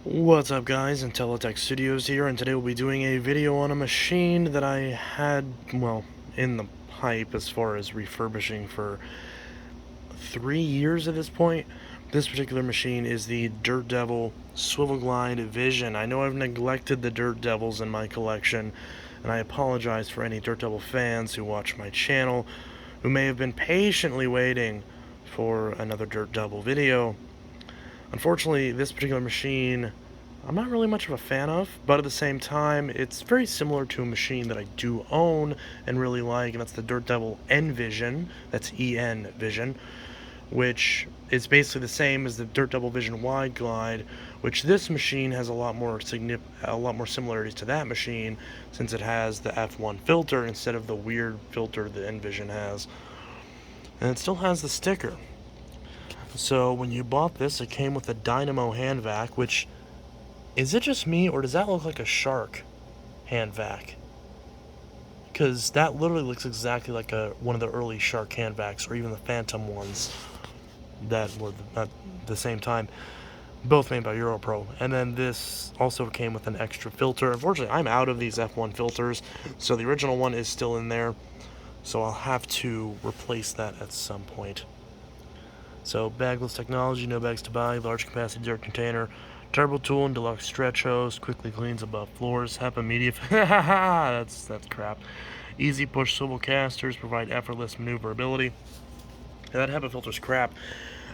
What's up guys, Intellitech Studios here, and today we'll be doing a video on a machine that I had, well, in the pipe as far as refurbishing for 3 years at this point. This particular machine is the Dirt Devil Swivel Glide Vision. I know I've neglected the Dirt Devils in my collection, and I apologize for any Dirt Devil fans who watch my channel who may have been patiently waiting for another Dirt Devil video. Unfortunately, this particular machine I'm not really much of a fan of, but at the same time, it's very similar to a machine that I do own and really like, and that's the Dirt Devil N-Vision, that's EN Vision, which is basically the same as the Dirt Devil Vision Wide Glide, which this machine has a lot more similarities to that machine, since it has the F1 filter instead of the weird filter the N-Vision has. And it still has the sticker. So when you bought this, it came with a Dynamo hand vac, which, is it just me, or does that look like a Shark hand vac? Because that literally looks exactly like one of the early Shark hand vacs, or even the Phantom ones that were at the same time, both made by Europro. And then this also came with an extra filter. Unfortunately, I'm out of these F1 filters, so the original one is still in there, so I'll have to replace that at some point. So bagless technology, no bags to buy, large capacity dirt container, turbo tool and deluxe stretch hose, quickly cleans above floors, HEPA media. that's crap. Easy push swivel casters provide effortless maneuverability. That HEPA filter's crap.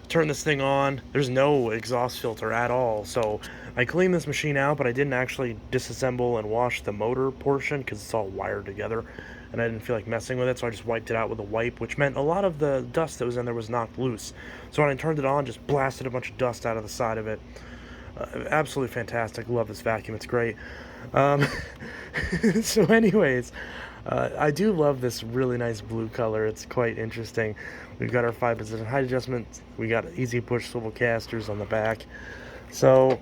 Turn this thing on, there's no exhaust filter at all. So I cleaned this machine out, but I didn't actually disassemble and wash the motor portion because it's all wired together, and I didn't feel like messing with it, so I just wiped it out with a wipe, which meant a lot of the dust that was in there was knocked loose. So when I turned it on, just blasted a bunch of dust out of the side of it. Absolutely fantastic. Love this vacuum. It's great. Um, so anyways, I do love this really nice blue color. It's quite interesting. We've got our 5-position height adjustment. We got easy push swivel casters on the back. So,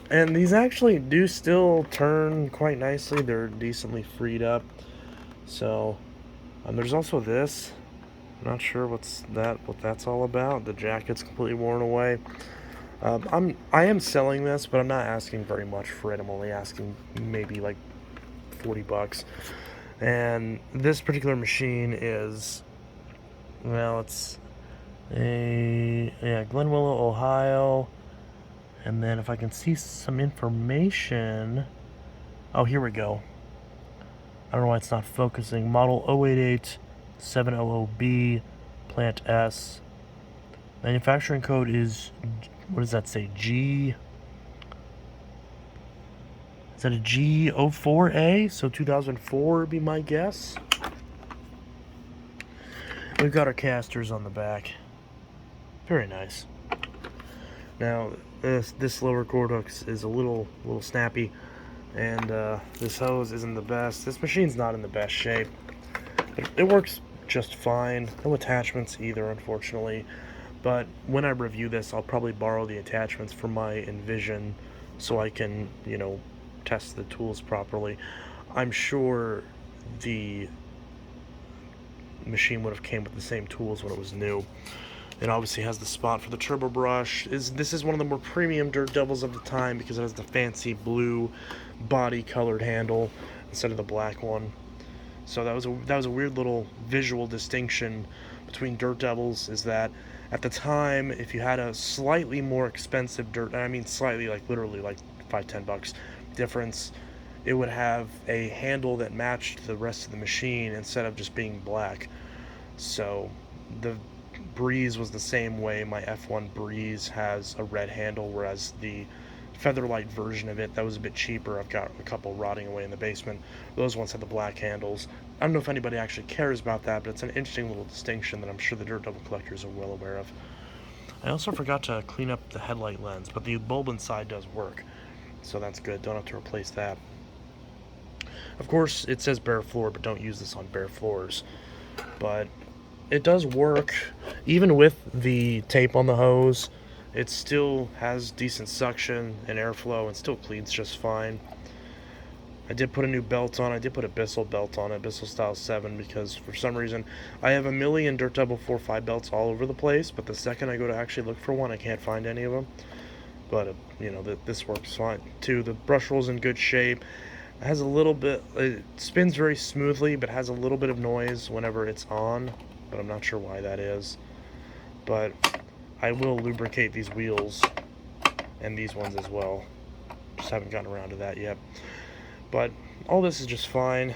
and these actually do still turn quite nicely. They're decently freed up. So, there's also this. I'm not sure what that's all about. The jacket's completely worn away. I am selling this, but I'm not asking very much for it. I'm only asking maybe like $40. And this particular machine is, well, it's Glenwillow, Ohio. And then if I can see some information, oh, here we go. I don't know why it's not focusing. Model 088700B, Plant S. Manufacturing code is, what does that say? G. Is that a G04A? So 2004 would be my guess. We've got our casters on the back. Very nice. Now this lower cord hook is a little snappy, and this hose isn't the best. This machine's not in the best shape. It works just fine. No attachments either, unfortunately. But when I review this, I'll probably borrow the attachments from my Envision so I can, test the tools properly. I'm sure the machine would have came with the same tools when it was new. It obviously has the spot for the turbo brush. This is one of the more premium Dirt Devils of the time because it has the fancy blue body colored handle instead of the black one. So that was a weird little visual distinction between Dirt Devils, is that at the time, if you had a slightly more expensive Dirt, and I mean slightly, like literally like $5-10 difference, it would have a handle that matched the rest of the machine instead of just being black. So the Breeze was the same way. My F1 Breeze has a red handle, whereas the Featherlight version of it, that was a bit cheaper. I've got a couple rotting away in the basement. Those ones have the black handles. I don't know if anybody actually cares about that, but it's an interesting little distinction that I'm sure the Dirt Devil collectors are well aware of. I also forgot to clean up the headlight lens, but the bulb inside does work, so that's good. Don't have to replace that. Of course, it says bare floor, but don't use this on bare floors. But it does work. Even with the tape on the hose, it still has decent suction and airflow and still cleans just fine. I did put a new belt on. I did put a Bissell belt on it, Bissell Style 7, because for some reason I have a million Dirt Devil 4.5 belts all over the place, but the second I go to actually look for one, I can't find any of them. but you know, this works fine too. The brush roll's in good shape. It has a little bit, it spins very smoothly, but has a little bit of noise whenever it's on, but I'm not sure why that is. But I will lubricate these wheels and these ones as well. Just haven't gotten around to that yet. But all this is just fine.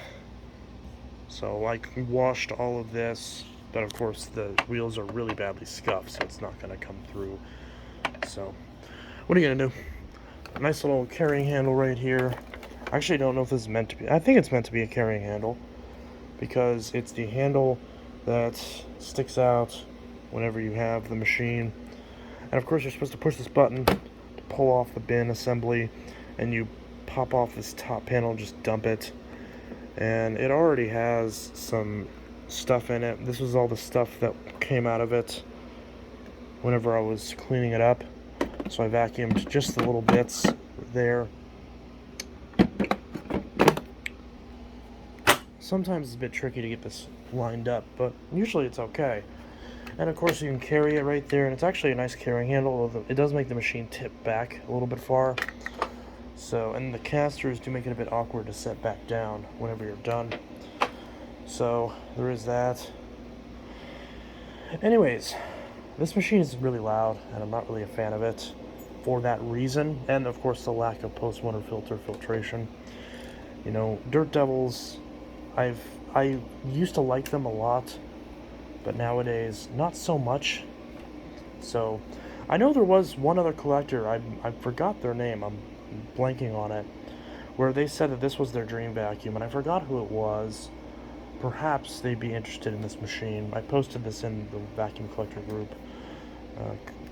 So I washed all of this, but of course the wheels are really badly scuffed, so it's not going to come through. So what are you going to do? A nice little carrying handle right here. I actually don't know if this is meant to be. I think it's meant to be a carrying handle, because it's the handle that sticks out whenever you have the machine. And of course you're supposed to push this button to pull off the bin assembly, and you pop off this top panel, just dump it. And it already has some stuff in it. This was all the stuff that came out of it whenever I was cleaning it up. So I vacuumed just the little bits there. Sometimes it's a bit tricky to get this lined up, but usually it's okay. And of course you can carry it right there, and it's actually a nice carrying handle, although it does make the machine tip back a little bit far. So, and the casters do make it a bit awkward to set back down whenever you're done. So there is that. Anyways, this machine is really loud, and I'm not really a fan of it for that reason, and of course the lack of post-motor filter filtration. You know, Dirt Devils, I used to like them a lot, but nowadays not so much. So I know there was one other collector, I forgot their name, I'm blanking on it, where they said that this was their dream vacuum, and I forgot who it was. Perhaps they'd be interested in this machine. I posted this in the vacuum collector group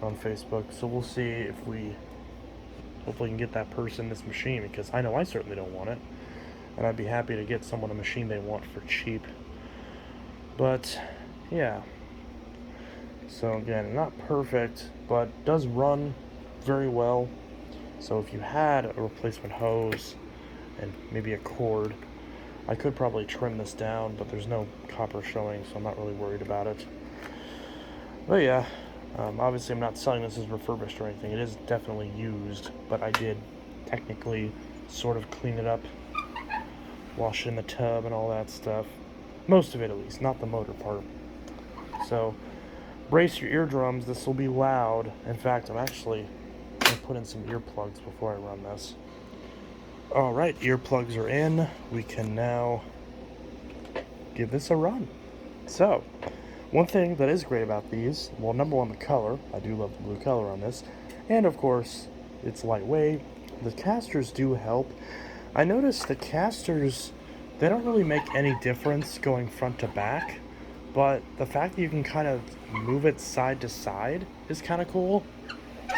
on Facebook, so we'll see if we hopefully can get that person this machine, because I know I certainly don't want it, and I'd be happy to get someone a machine they want for cheap. But yeah, so again, not perfect, but does run very well. So if you had a replacement hose and maybe a cord, I could probably trim this down, but there's no copper showing, so I'm not really worried about it. But yeah, obviously I'm not selling this as refurbished or anything. It is definitely used, but I did technically sort of clean it up, wash it in the tub and all that stuff. Most of it, at least, not the motor part. So brace your eardrums, this will be loud. In fact, I'm actually going to put in some earplugs before I run this. Alright, earplugs are in. We can now give this a run. So, one thing that is great about these, well, number one, the color. I do love the blue color on this. And of course, it's lightweight. The casters do help. I noticed the casters, they don't really make any difference going front to back, but the fact that you can kind of move it side to side is kind of cool.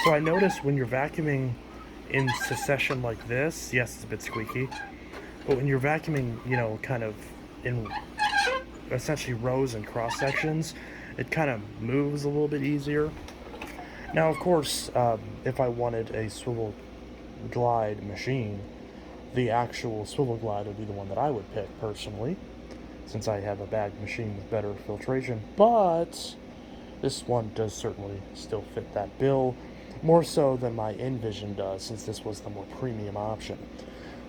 So I noticed when you're vacuuming in succession like this, yes, it's a bit squeaky, but when you're vacuuming, you know, kind of in essentially rows and cross sections, it kind of moves a little bit easier. Now, of course, if I wanted a swivel glide machine, the actual swivel glide would be the one that I would pick personally, since I have a bag machine with better filtration. But this one does certainly still fit that bill, more so than my Envision does, since this was the more premium option.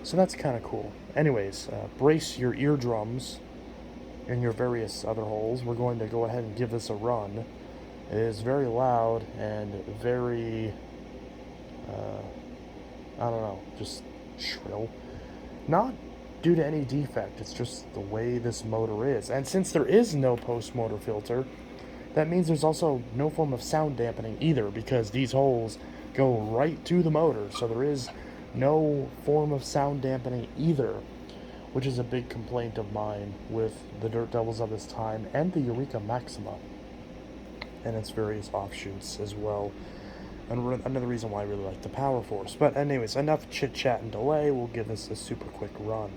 So that's kind of cool. Anyways, brace your eardrums and your various other holes. We're going to go ahead and give this a run. It is very loud and very, I don't know, just shrill. Not due to any defect, it's just the way this motor is. And since there is no post-motor filter, that means there's also no form of sound dampening either, because these holes go right to the motor, so there is no form of sound dampening either, which is a big complaint of mine with the Dirt Devils of this time and the Eureka Maxima and its various offshoots as well. And another reason why I really like the Power Force. But anyways, enough chit chat and delay. We'll give this a super quick run.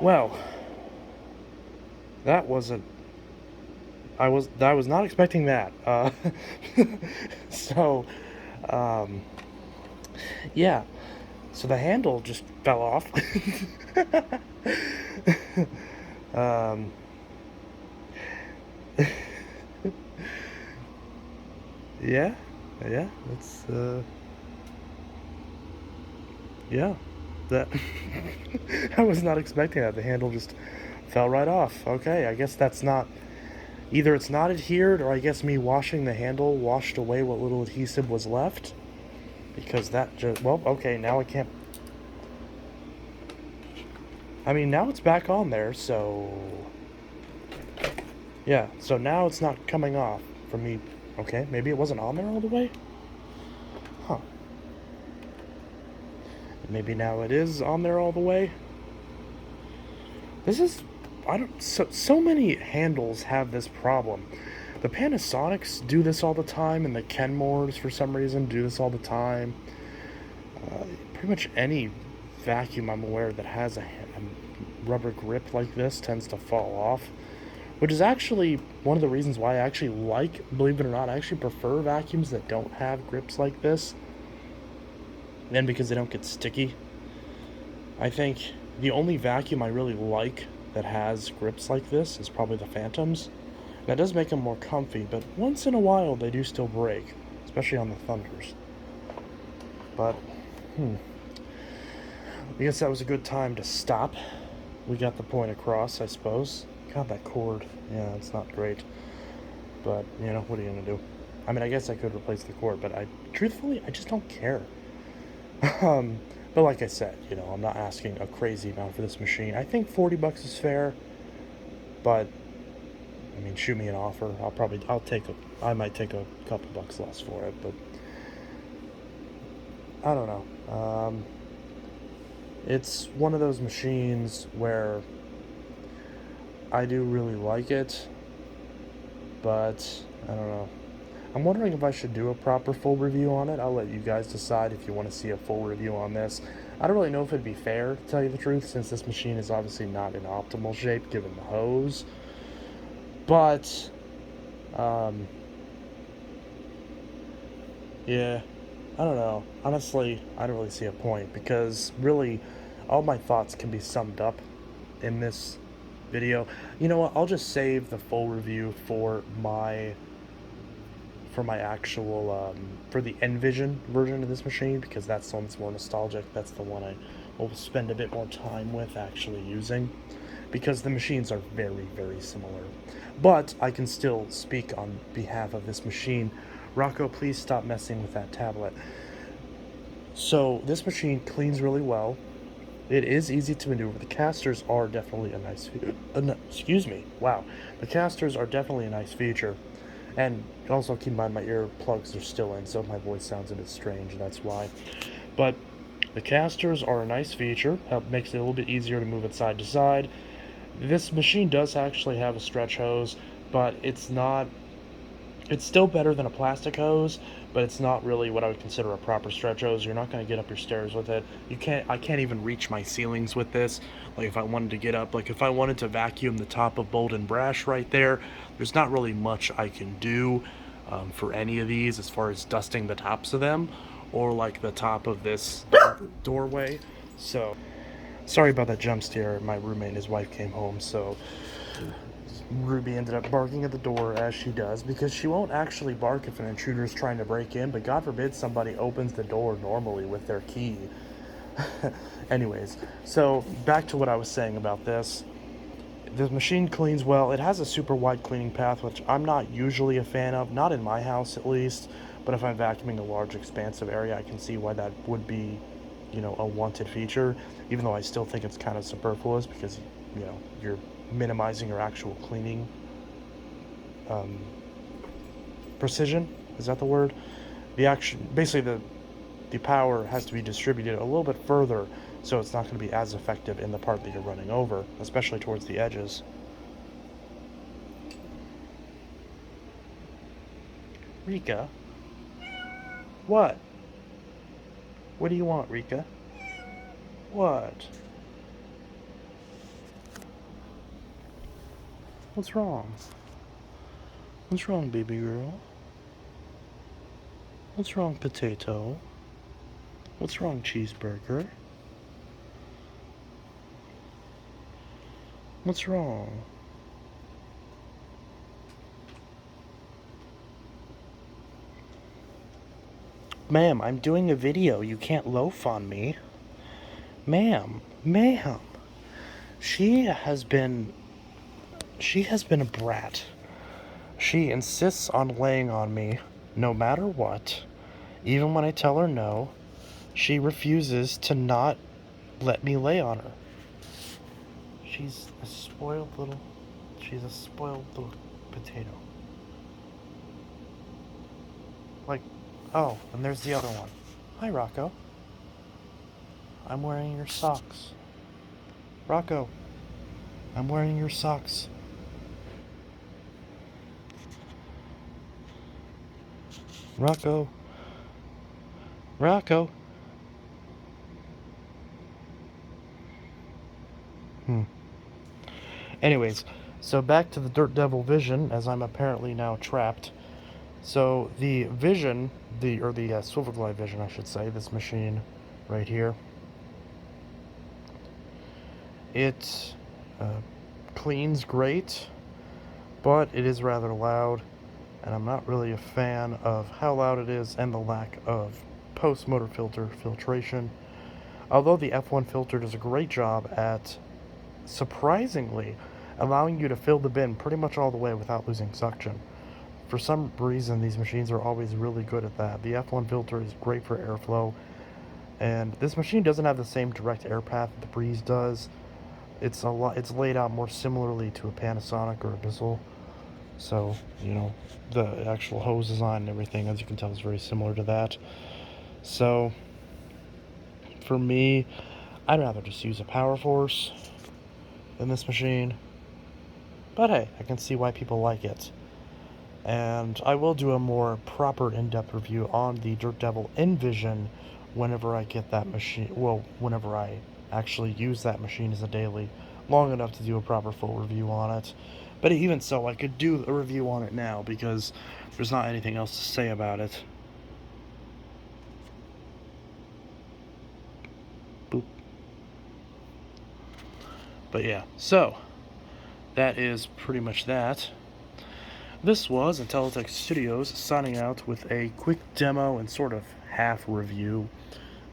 Well, that wasn't. I was not expecting that. So, um, yeah. So the handle just fell off. um, yeah, yeah. That's yeah. That I was not expecting that. The handle just fell right off. Okay, I guess that's not. Either it's not adhered, or I guess me washing the handle washed away what little adhesive was left. Because that just, well, okay, now I can't. I mean, now it's back on there, so. Yeah, so now it's not coming off for me. Okay, maybe it wasn't on there all the way? Huh. Maybe now it is on there all the way? This is. I don't. So many handles have this problem. The Panasonics do this all the time, and the Kenmores, for some reason, do this all the time. Pretty much any vacuum I'm aware that has a rubber grip like this tends to fall off, which is actually one of the reasons why I actually like, believe it or not, I actually prefer vacuums that don't have grips like this, and because they don't get sticky. I think the only vacuum I really like that has grips like this is probably the Phantoms. That does make them more comfy, but once in a while they do still break, especially on the Thunders. But, I guess that was a good time to stop. We got the point across, I suppose. God, that cord. Yeah, it's not great. But, you know, what are you going to do? I mean, I guess I could replace the cord, but truthfully, I just don't care. But like I said, you know, I'm not asking a crazy amount for this machine. I think 40 bucks is fair, but, I mean, shoot me an offer. I might take a couple bucks less for it, but I don't know. It's one of those machines where I do really like it, but I don't know. I'm wondering if I should do a proper full review on it. I'll let you guys decide if you want to see a full review on this. I don't really know if it'd be fair, to tell you the truth, since this machine is obviously not in optimal shape given the hose. But, yeah, I don't know. Honestly, I don't really see a point, because really, all my thoughts can be summed up in this video. You know what? I'll just save the full review for my actual for the Envision version of this machine, because that's the one that's more nostalgic. That's the one I will spend a bit more time with actually using, because the machines are very, very similar. But I can still speak on behalf of this machine. Rocco, please stop messing with that tablet. So this machine cleans really well. It is easy to maneuver. The casters are definitely a nice excuse me. Wow. The casters are definitely a nice feature. And also keep in mind my earplugs are still in, so my voice sounds a bit strange, that's why. But the casters are a nice feature. Makes it a little bit easier to move it side to side. This machine does actually have a stretch hose, but it's still better than a plastic hose, but it's not really what I would consider a proper stretch hose. You're not going to get up your stairs with it. I can't even reach my ceilings with this. Like if I wanted to get up, like if I wanted to vacuum the top of Bold and Brash right there, there's not really much I can do for any of these as far as dusting the tops of them, or like the top of this doorway. So, sorry about that jump scare. My roommate and his wife came home, so Ruby ended up barking at the door, as she does, because she won't actually bark if an intruder is trying to break in, but God forbid somebody opens the door normally with their key. Anyways, so back to what I was saying about this. This machine cleans well. It has a super wide cleaning path, which I'm not usually a fan of, not in my house at least, but if I'm vacuuming a large expansive area, I can see why that would be, you know, a wanted feature, even though I still think it's kind of superfluous, because, you know, you're minimizing your actual cleaning precision. Is that the word? Basically the power has to be distributed a little bit further, so it's not going to be as effective in the part that you're running over, especially towards the edges. Rika? What? What do you want, Rika? What? What's wrong? What's wrong, baby girl? What's wrong, potato? What's wrong, cheeseburger? What's wrong? Ma'am, I'm doing a video. You can't loaf on me. Ma'am. She has been a brat. She insists on laying on me no matter what. Even when I tell her no, she refuses to not let me lay on her. She's a spoiled little potato. Like, oh, and there's the other one. Hi, Rocco. I'm wearing your socks. Rocco, I'm wearing your socks. Rocco. Anyways, so back to the Dirt Devil Vision, as I'm apparently now trapped. So the Vision, the Swivel Glide Vision, I should say, this machine right here, it cleans great, but it is rather loud, and I'm not really a fan of how loud it is and the lack of post-motor filter filtration. Although the F1 filter does a great job at, surprisingly, allowing you to fill the bin pretty much all the way without losing suction. For some reason, these machines are always really good at that. The F1 filter is great for airflow, and this machine doesn't have the same direct air path that the Breeze does. It's laid out more similarly to a Panasonic or a Bissell. So, you know, the actual hose design and everything, as you can tell, is very similar to that. So, for me, I'd rather just use a Power Force in this machine. But hey, I can see why people like it. And I will do a more proper in-depth review on the Dirt Devil Envision whenever I get that machine, well, whenever I actually use that machine as a daily, long enough to do a proper full review on it. But even so, I could do a review on it now because there's not anything else to say about it. Boop. But yeah, so that is pretty much that. This was Intellitech Studios signing out with a quick demo and sort of half review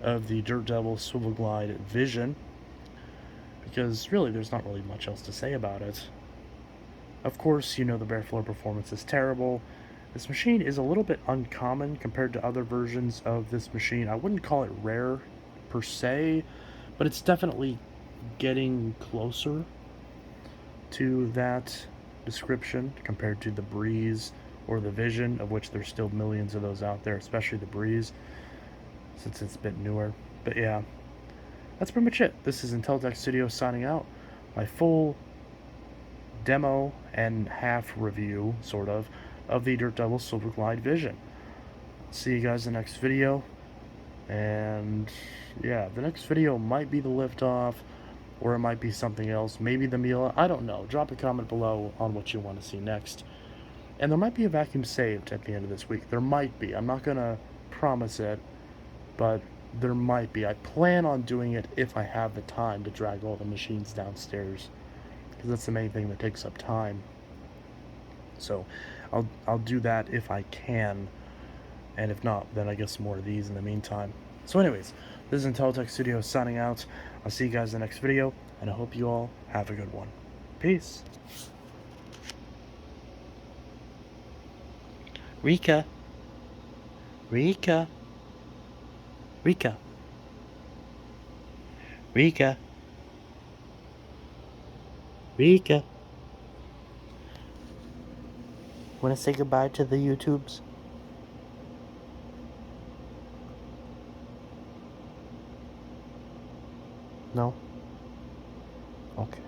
of the Dirt Devil Swivel Glide Vision, because really there's not really much else to say about it. Of course, you know the bare floor performance is terrible. This machine is a little bit uncommon compared to other versions of this machine. I wouldn't call it rare per se, but it's definitely getting closer to that description compared to the Breeze or the Vision, of which there's still millions of those out there, especially the Breeze, since it's a bit newer. But yeah, that's pretty much it. This is Intellitech Studios signing out. My full demo and half review, sort of the Dirt Devil Swivel Glide Vision. See you guys in the next video. And yeah, the next video might be the liftoff, or it might be something else, maybe the Mila, I don't know. Drop a comment below on what you want to see next. And there might be a vacuum saved at the end of this week. There might be. I'm not going to promise it, but there might be. I plan on doing it if I have the time to drag all the machines downstairs, because that's the main thing that takes up time. So I'll do that if I can, and if not, then I guess more of these in the meantime. So anyways, this is Intellitech Studios signing out. I'll see you guys in the next video, and I hope you all have a good one. Peace. Rika. Want to say goodbye to the YouTubes? No? Okay.